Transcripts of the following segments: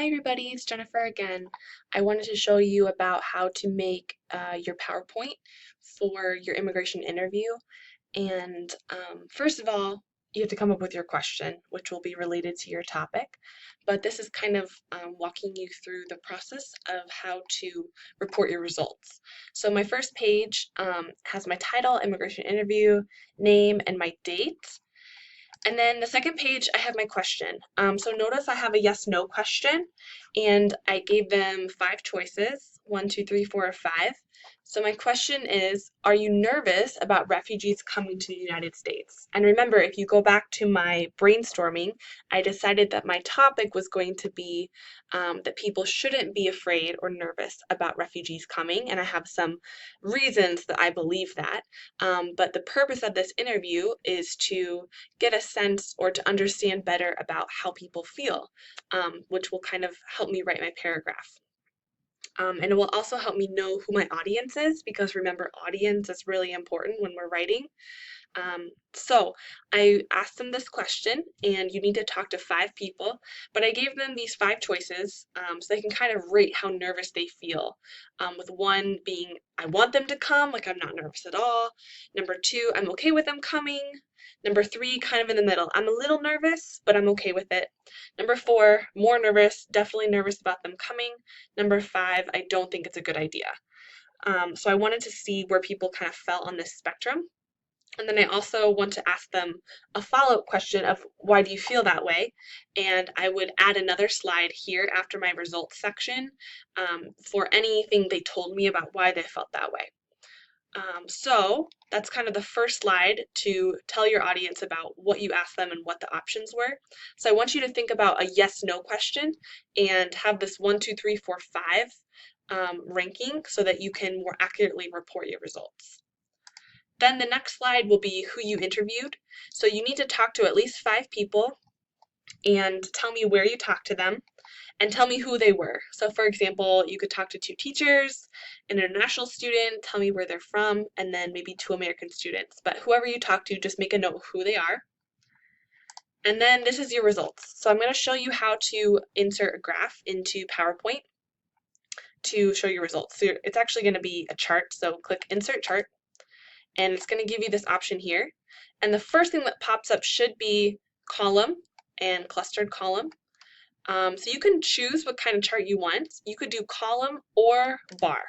everybody, it's Jennifer again. I wanted to show you about how to make your PowerPoint for your immigration interview. And first of all, you have to come up with your question, which will be related to your topic. But this is kind of walking you through the process of how to report your results. So my first page has my title, immigration interview, name, and my date. And then the second page, I have my question. So notice I have a yes/no question, and I gave them 5 choices, 1, 2, 3, 4, or 5. So my question is, are you nervous about refugees coming to the United States? And remember, if you go back to my brainstorming, I decided that my topic was going to be that people shouldn't be afraid or nervous about refugees coming, and I have some reasons that I believe that. But the purpose of this interview is to get a sense or to understand better about how people feel, which will kind of help me write my paragraph. And it will also help me know who my audience is, because remember, audience is really important when we're writing. So I asked them this question, and you need to talk to 5 people, but I gave them these 5 choices so they can kind of rate how nervous they feel. With 1 being, I want them to come, like I'm not nervous at all. Number 2, I'm okay with them coming. Number 3, kind of in the middle, I'm a little nervous, but I'm okay with it. Number 4, more nervous, definitely nervous about them coming. Number 5, I don't think it's a good idea. So I wanted to see where people kind of fell on this spectrum. And then I also want to ask them a follow-up question of why do you feel that way? And I would add another slide here after my results section for anything they told me about why they felt that way. So that's kind of the first slide to tell your audience about what you asked them and what the options were. So I want you to think about a yes/no question and have this 1, 2, 3, 4, 5 ranking so that you can more accurately report your results. Then the next slide will be who you interviewed. So you need to talk to at least 5 people and tell me where you talked to them and tell me who they were. So for example, you could talk to 2 teachers, an international student, tell me where they're from, and then maybe 2 American students. But whoever you talk to, just make a note of who they are. And then this is your results. So I'm going to show you how to insert a graph into PowerPoint to show your results. So it's actually going to be a chart. So click Insert Chart, and it's going to give you this option here. And the first thing that pops up should be column and clustered column. So you can choose what kind of chart you want. You could do column or bar.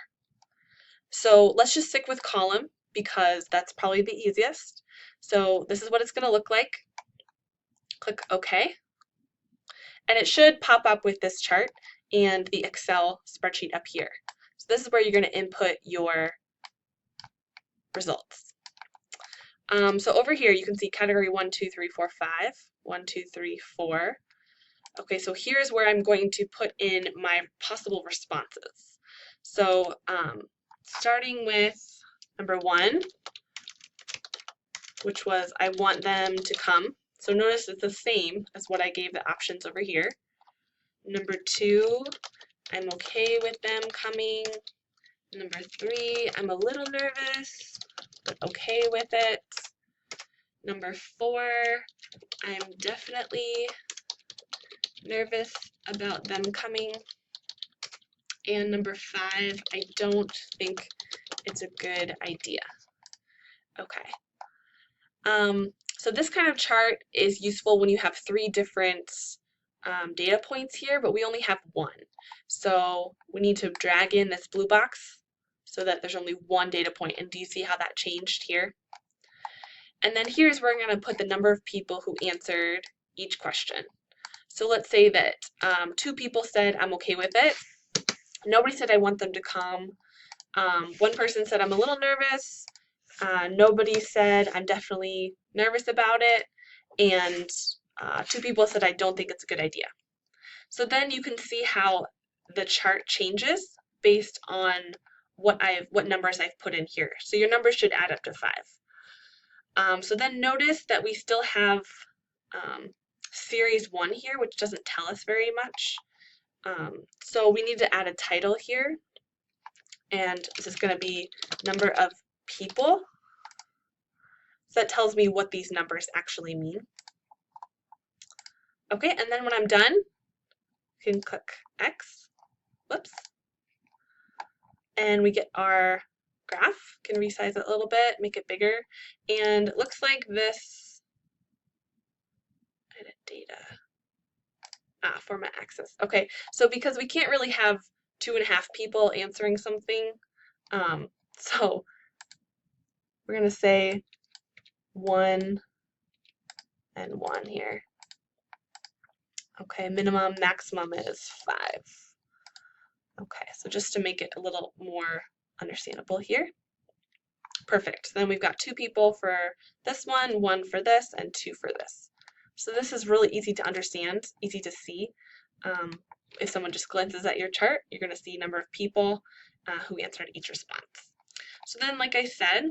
So let's just stick with column because that's probably the easiest. So this is what it's going to look like. Click OK. And it should pop up with this chart and the Excel spreadsheet up here. So this is where you're going to input your results. So over here you can see category 1, 2, 3, 4, 5. 1, 2, 3, 4. Okay, so here's where I'm going to put in my possible responses. So starting with number 1, which was I want them to come. So notice it's the same as what I gave the options over here. Number 2, I'm okay with them coming. Number 3, I'm a little nervous, but okay with it. Number 4, I'm definitely nervous about them coming. And number 5, I don't think it's a good idea. Okay. So this kind of chart is useful when you have 3 different data points here, but we only have 1. So we need to drag in this blue box so that there's only 1 data point. And do you see how that changed here? And then here's where I'm going to put the number of people who answered each question. So let's say that 2 people said, I'm okay with it. Nobody said I want them to come. 1 person said I'm a little nervous. Nobody said I'm definitely nervous about it. And 2 people said I don't think it's a good idea. So then you can see how the chart changes based on what numbers I've put in here. So your numbers should add up to 5. So then notice that we still have series 1 here, which doesn't tell us very much. So we need to add a title here, and this is going to be number of people. So that tells me what these numbers actually mean. Okay, and then when I'm done, We can click X, whoops, and we get our graph. Can resize it a little bit, make it bigger, and it looks like this, edit data, format access. Okay, so because we can't really have 2.5 people answering something, so we're gonna say 1 and 1 here. Okay, minimum, maximum is 5. Okay, so just to make it a little more understandable here. Perfect. Then we've got 2 people for this one, 1 for this, and 2 for this. So this is really easy to understand, easy to see. If someone just glances at your chart, you're going to see number of people who answered each response. So then, like I said,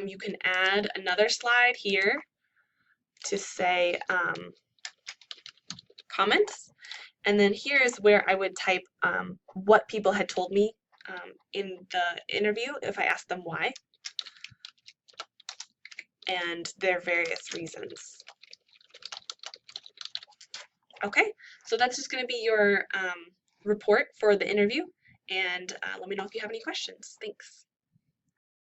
you can add another slide here to say comments. And then here is where I would type what people had told me in the interview if I asked them why, and their various reasons. Okay, so that's just going to be your report for the interview, and let me know if you have any questions. Thanks.